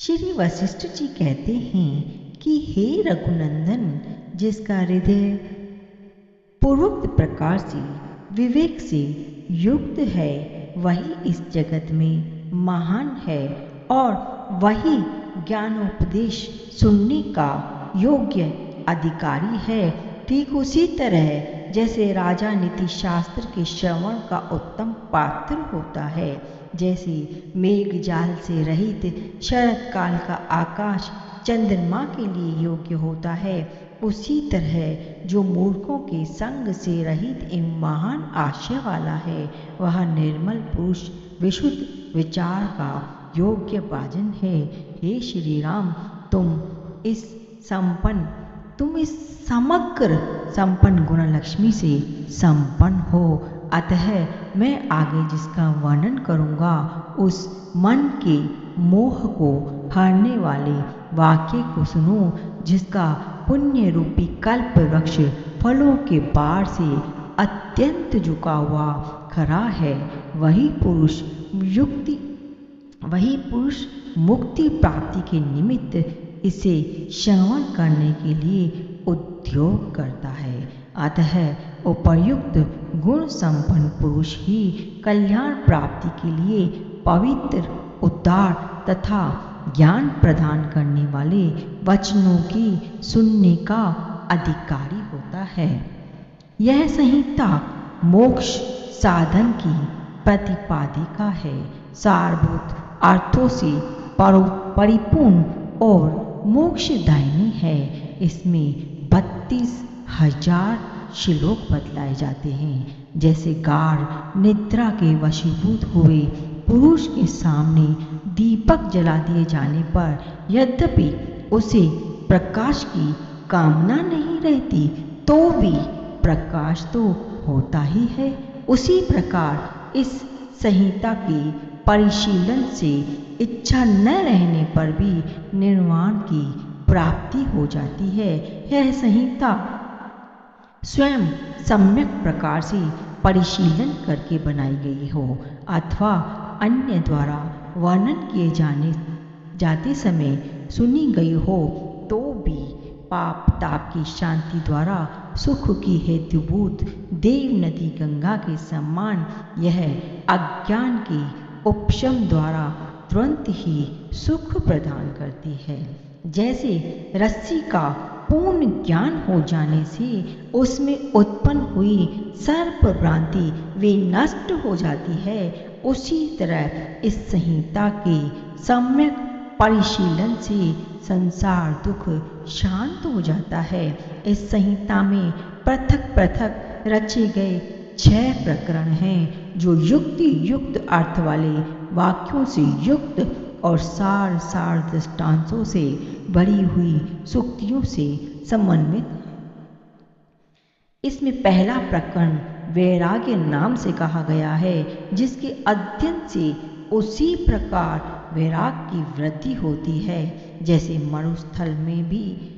श्री वशिष्ठ जी कहते हैं कि हे रघुनंदन, जिसका हृदय पूर्वोक्त प्रकार से विवेक से युक्त है, वही इस जगत में महान है और वही ज्ञानोपदेश सुनने का योग्य अधिकारी है। ठीक उसी तरह जैसे राजा नीति शास्त्र के श्रवण का उत्तम पात्र होता है, जैसे मेघ जाल से रहित शरद काल का आकाश चंद्रमा के लिए योग्य होता है, उसी तरह जो मूर्खों के संग से रहित एवं महान आशय वाला है, वह निर्मल पुरुष विशुद्ध विचार का योग्य भाजन है। हे श्री राम, तुम इस समग्र संपन्न गुण लक्ष्मी से संपन्न हो, अतः मैं आगे जिसका वर्णन करूँगा उस मन के मोह को हरने वाले वाक्य को सुनो, जिसका पुण्य रूपी कल्प वृक्ष फलों के बाढ़ से अत्यंत झुका हुआ खड़ा है। वही पुरुष मुक्ति प्राप्ति के निमित्त इसे श्रवण करने के लिए उद्योग करता है। अतः उपर्युक्त गुण संपन्न पुरुष ही कल्याण प्राप्ति के लिए पवित्र, उदार तथा ज्ञान प्रदान करने वाले वचनों की सुनने का अधिकारी होता है। यह संहिता मोक्ष साधन की प्रतिपादिका है, सारभूत अर्थों से परिपूर्ण और मोक्षदायिनी है। इसमें 32,000 श्लोक बतलाए जाते हैं। जैसे गाढ़ निद्रा के वशीभूत हुए पुरुष के सामने दीपक जला दिए जाने पर यद्यपि उसे प्रकाश की कामना नहीं रहती, तो भी प्रकाश तो होता ही है। उसी प्रकार इस संहिता के परिशीलन से इच्छा न रहने पर भी निर्वाण की प्राप्ति हो जाती है। यह संहिता स्वयं सम्यक प्रकार से परिशीलन करके बनाई गई हो अथवा अन्य द्वारा वर्णन किए जाते समय सुनी गई हो, तो भी पाप ताप की शांति द्वारा सुख की हेतुभूत देव नदी गंगा के समान यह अज्ञान के उपशम द्वारा तुरंत ही सुख प्रदान करती है। जैसे रस्सी का पूर्ण ज्ञान हो जाने से उसमें उत्पन्न हुई सर्प भ्रांति वे नष्ट हो जाती है, उसी तरह इस संहिता के सम्यक परिशीलन से संसार दुख शांत हो जाता है। इस संहिता में पृथक पृथक रचे गए 6 प्रकरण हैं, जो युक्ति युक्त अर्थ वाले वाक्यों से युक्त और सार दृष्टांतों से भरी हुई सूक्तियों से समन्वित है। इसमें पहला प्रकरण वैराग्य नाम से कहा गया है, जिसके अध्ययन से उसी प्रकार वैराग की वृद्धि होती है, जैसे मरुस्थल में भी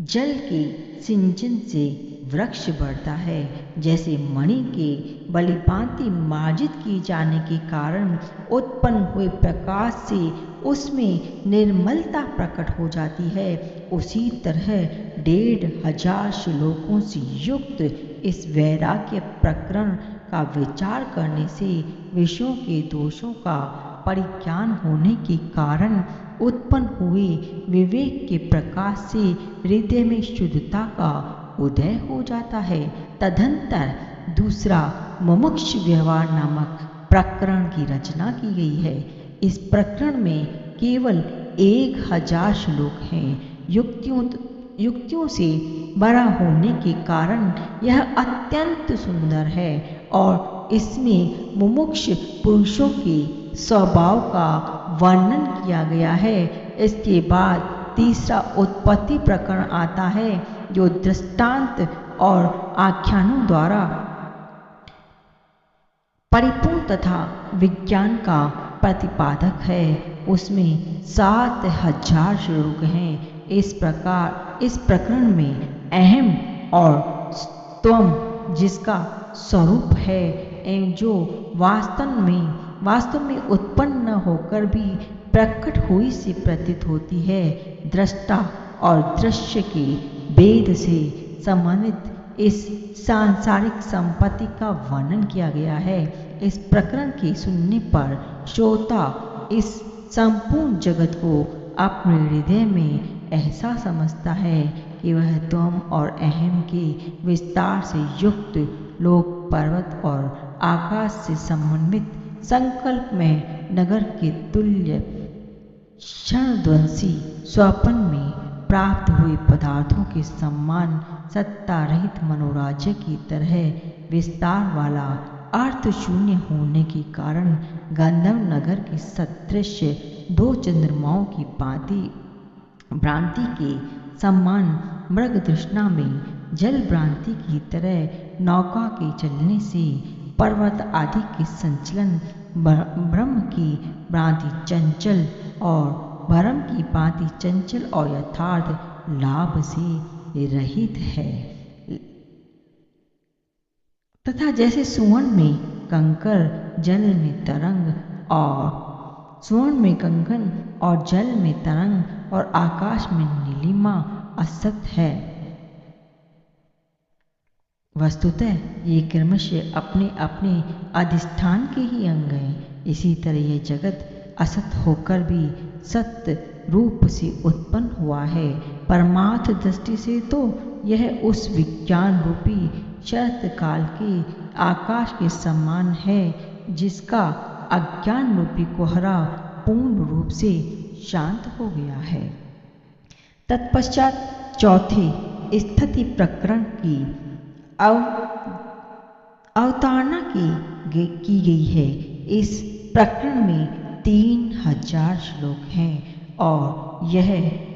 जल के सिंचन से वृक्ष बढ़ता है। जैसे मणि के बलिभांति मार्जित किए जाने के कारण उत्पन्न हुए प्रकाश से उसमें निर्मलता प्रकट हो जाती है, उसी तरह 1,500 श्लोकों से युक्त इस वैराग्य प्रकरण का विचार करने से विषयों के दोषों का परिज्ञान होने के कारण उत्पन्न हुए विवेक के प्रकाश से हृदय में शुद्धता का उदय हो जाता है। तदंतर दूसरा मुमुक्ष व्यवहार नामक प्रकरण की रचना की गई है। इस प्रकरण में केवल 1,000 श्लोक हैं। युक्तियों से बड़ा होने के कारण यह अत्यंत सुंदर है और इसमें मुमुक्ष पुरुषों के स्वभाव का वर्णन किया गया है। इसके बाद तीसरा उत्पत्ति प्रकरण आता है, जो दृष्टांत और आख्यानों द्वारा परिपूर्ण तथा विज्ञान का प्रतिपादक है। उसमें 7,000 श्लोक हैं। इस प्रकरण में अहम और त्वम जिसका स्वरूप है एवं जो वास्तव में उत्पन्न न होकर भी प्रकट हुई से प्रतीत होती है। दृष्टा और दृश्य के भेद से संबंधित इस सांसारिक संपत्ति का वर्णन किया गया है। इस प्रकरण के सुनने पर श्रोता इस संपूर्ण जगत को अपने हृदय में ऐसा समझता है कि वह तुम और अहम के विस्तार से युक्त लोक, पर्वत और आकाश से समन्वित संकल्प में नगर के तुल्य क्षणध्वंसी स्वप्न में प्राप्त हुए पदार्थों के समान सत्ता रहित मनोराज्य की तरह विस्तार वाला अर्थ शून्य होने के कारण गंधर्व नगर के सदृश दो चंद्रमाओं की भांति भ्रांति के समान मृग तृष्णा में जल भ्रांति की तरह नौका के चलने से पर्वत आदि के संचलन ब्रह्म की भांति चंचल और भरम की भांति चंचल और यथार्थ लाभ से रहित है। तथा जैसे सुवर्ण में कंकर जल में तरंग और स्वर्ण में कंकन और जल में तरंग और आकाश में नीलिमा असत है, वस्तुतः ये क्रमशः अपने अपने अधिष्ठान के ही अंग हैं। इसी तरह यह जगत असत होकर भी सत्य रूप से उत्पन्न हुआ है। परमार्थ दृष्टि से तो यह उस विज्ञान रूपी शरत काल के आकाश के समान है जिसका अज्ञान रूपी कोहरा पूर्ण रूप से शांत हो गया है। तत्पश्चात चौथे स्थिति प्रकरण की अवतारणा की गई है। इस प्रकरण में 3000 श्लोक हैं और यह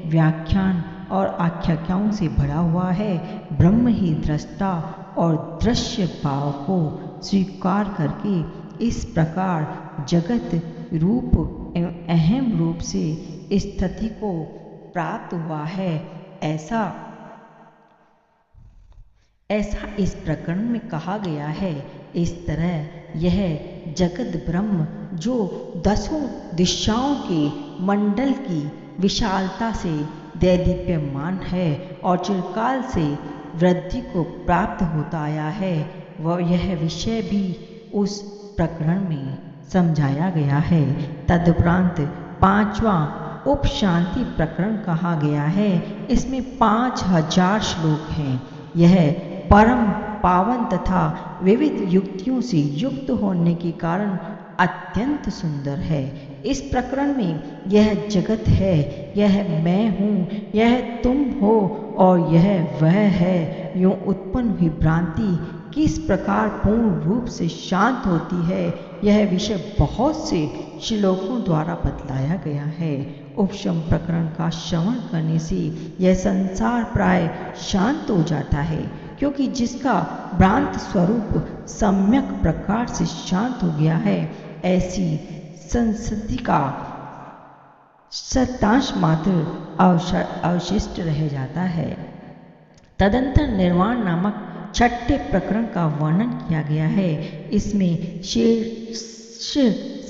व्याख्यान और आख्यानों से भरा हुआ है। ब्रह्म ही दृष्टा और दृश्य भाव को स्वीकार करके इस प्रकार जगत रूप एवं अहम रूप से स्थिति को प्राप्त हुआ है। ऐसा इस प्रकरण में कहा गया है। इस तरह यह जगत ब्रह्म जो दसों दिशाओं के मंडल की विशालता से दैदीप्यमान है और चिरकाल से वृद्धि को प्राप्त होता आया है, वह यह विषय भी उस प्रकरण में समझाया गया है। तदुपरांत पांचवा उपशांति प्रकरण कहा गया है। इसमें 5000 श्लोक हैं। यह परम पावन तथा विविध युक्तियों से युक्त होने के कारण अत्यंत सुंदर है। इस प्रकरण में यह जगत है, यह मैं हूँ, यह तुम हो और यह वह है, यूँ उत्पन्न हुई भ्रांति किस प्रकार पूर्ण रूप से शांत होती है, यह विषय बहुत से श्लोकों द्वारा बतलाया गया है। उपशम प्रकरण का श्रवण करने से यह संसार प्राय शांत हो जाता है, क्योंकि जिसका भ्रांत स्वरूप सम्यक प्रकार से शांत हो गया है, ऐसी संस्थिति का सत्तांश मात्र अवशिष्ट रह जाता है। तदंतर निर्वाण नामक छठे प्रकरण का वर्णन किया गया है। इसमें शेष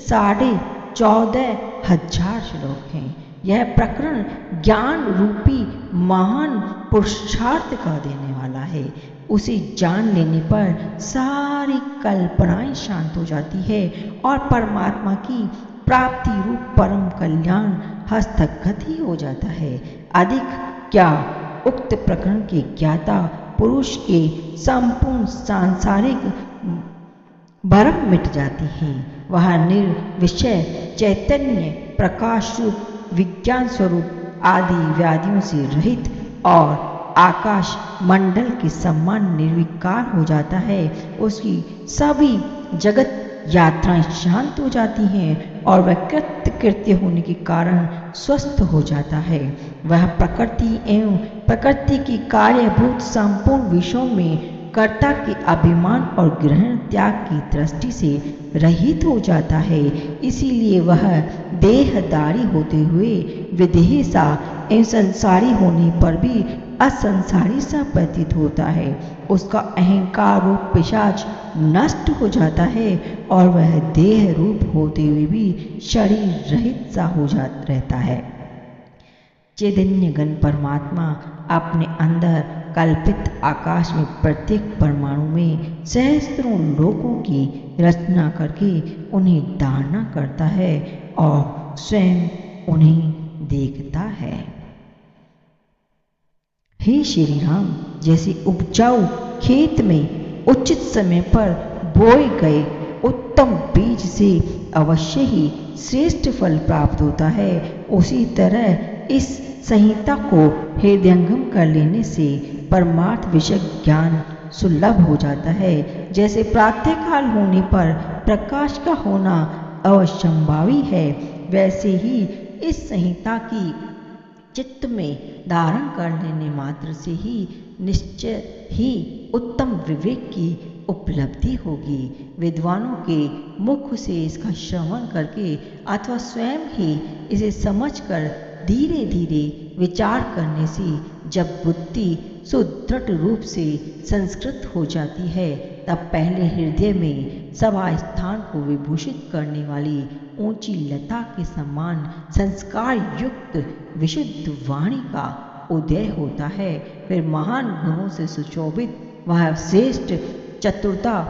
14,500 श्लोक हैं। यह प्रकरण ज्ञान रूपी महान पुरुषार्थ का देने वाला है। उसे जान लेने पर सारी कल्पनाएं शांत हो जाती है और परमात्मा की प्राप्ति रूप परम कल्याण हस्तगत ही हो जाता है। अधिक क्या, उक्त प्रकरण के ज्ञाता पुरुष के संपूर्ण सांसारिक भरम मिट जाती है। वह निर्विषय चैतन्य प्रकाश रूप विज्ञान स्वरूप आदि व्याधियों से रहित और आकाश मंडल के समान निर्विकार हो जाता है। उसकी सभी जगत यात्राएं शांत हो जाती हैं और वह कृत्य होने के कारण स्वस्थ हो जाता है। वह प्रकृति एवं प्रकृति की कार्यभूत संपूर्ण विषयों में कर्ता के अभिमान और ग्रहण त्याग की दृष्टि से रहित हो जाता है। इसीलिए वह देहधारी होते हुए विदेही सा एवं संसारी होने पर भी असंसारी सा प्रतीत होता है। उसका अहंकार रूप पिशाच नष्ट हो जाता है और वह देह रूप होते हुए भी शरीर रहित सा हो रहता है। चैतन्य घन परमात्मा अपने अंदर कल्पित आकाश में प्रत्येक परमाणु में सहस्त्रों लोकों की रचना करके उन्हें धारणा करता है और स्वयं उन्हें देखता है। हे श्री राम, जैसे उपजाऊ खेत में उचित समय पर बोए गए उत्तम बीज से अवश्य ही श्रेष्ठ फल प्राप्त होता है, उसी तरह इस संहिता को हृदयंगम कर लेने से परमार्थ विषय ज्ञान सुलभ हो जाता है। जैसे प्रातःकाल होने पर प्रकाश का होना अवश्यंभावी है, वैसे ही इस संहिता की चित्त में धारण कर लेने मात्र से ही निश्चय ही उत्तम विवेक की उपलब्धि होगी। विद्वानों के मुख से इसका श्रवण करके अथवा स्वयं ही इसे समझकर धीरे धीरे विचार करने से जब बुद्धि सुदृढ़ रूप से संस्कृत हो जाती है, तब पहले हृदय में सभा स्थान को विभूषित करने वाली ऊंची लता के समान संस्कार युक्त विशुद्ध वाणी का उदय होता है। फिर महान गुणों से सुशोभित वह श्रेष्ठ चतुरता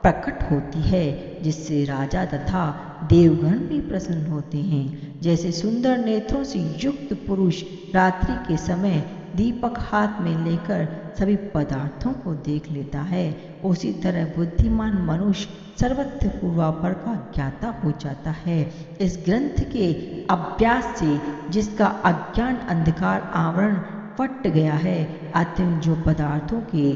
प्रकट होती है, जिससे राजा तथा देवगण भी प्रसन्न होते हैं। जैसे सुंदर नेत्रों से युक्त पुरुष रात्रि के समय दीपक हाथ में लेकर सभी पदार्थों को देख लेता है, उसी तरह बुद्धिमान मनुष्य सर्वत्र पूर्वापर का ज्ञाता हो जाता है। इस ग्रंथ के अभ्यास से जिसका अज्ञान अंधकार आवरण फट गया है, अत्यंत जो पदार्थों के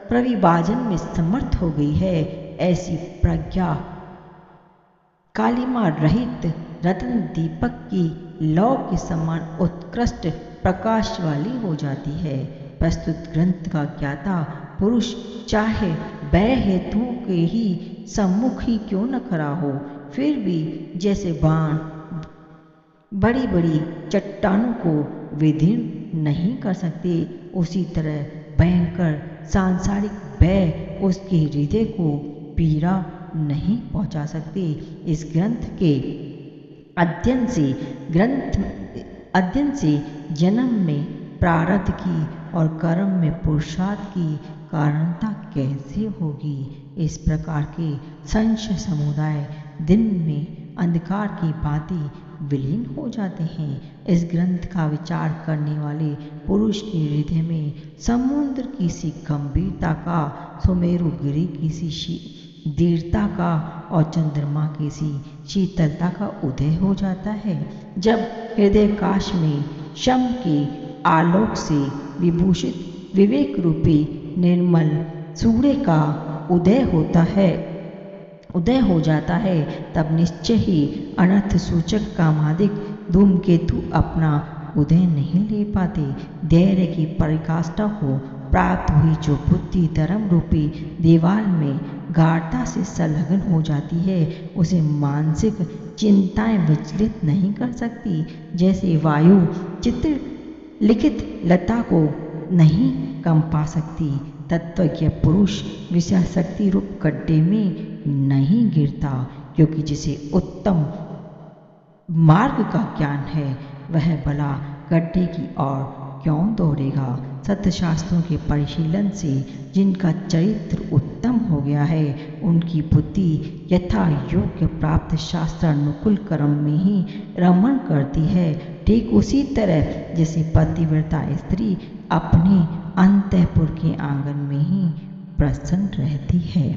प्रविभाजन में समर्थ हो गई है, ऐसी प्रज्ञा कालिमा रहित रत्न दीपक की लौ के समान उत्कृष्ट प्रकाश वाली हो जाती है। प्रस्तुत ग्रंथ का ज्ञाता पुरुष चाहे व्यय हेतुओं के ही सम्मुख ही क्यों न खड़ा हो, फिर भी जैसे बाण बड़ी बड़ी चट्टानों को विदीर्ण नहीं कर सकते, उसी तरह भयंकर सांसारिक भय उसके हृदय को पीड़ा नहीं पहुंचा सकते। इस ग्रंथ के अध्ययन से जन्म में प्रारब्ध की और कर्म में पुरुषार्थ की कारणता कैसे होगी। इस प्रकार के संशय समुदाय दिन में अंधकार की भांति विलीन हो जाते हैं। इस ग्रंथ का विचार करने वाले पुरुष के हृदय में समुद्र की सी गंभीरता का, सुमेरु गिरी की सी दृढ़ता का और चंद्रमा की सी शीतलता का उदय हो जाता है। जब हृदय काश में शम के आलोक से विभूषित विवेक रूपी निर्मल सूर्य का उदय हो जाता है, तब निश्चय ही अनर्थ सूचक कामादिक धूमकेतु अपना उदय नहीं ले पाते। धैर्य की पराकाष्ठा को प्राप्त हुई जो बुद्धि धर्म रूपी दीवार में गाढ़ता से संलग्न हो जाती है, उसे मानसिक चिंताएं विचलित नहीं कर सकती। जैसे वायु चित्र लिखित लता को नहीं कंपा सकती, तत्वज्ञ पुरुष विषय शक्ति रूप गड्ढे में नहीं गिरता, क्योंकि जिसे उत्तम मार्ग का ज्ञान है, वह भला गड्ढे की ओर क्यों दौड़ेगा। सत्य शास्त्रों के परिशीलन से जिनका चरित्र उत्तम हो गया है, उनकी बुद्धि यथा योग्य प्राप्त शास्त्रानुकूल कर्म में ही रमण करती है। ठीक उसी तरह जैसे पतिव्रता स्त्री अपने अंतःपुर के आंगन में ही प्रसन्न रहती है।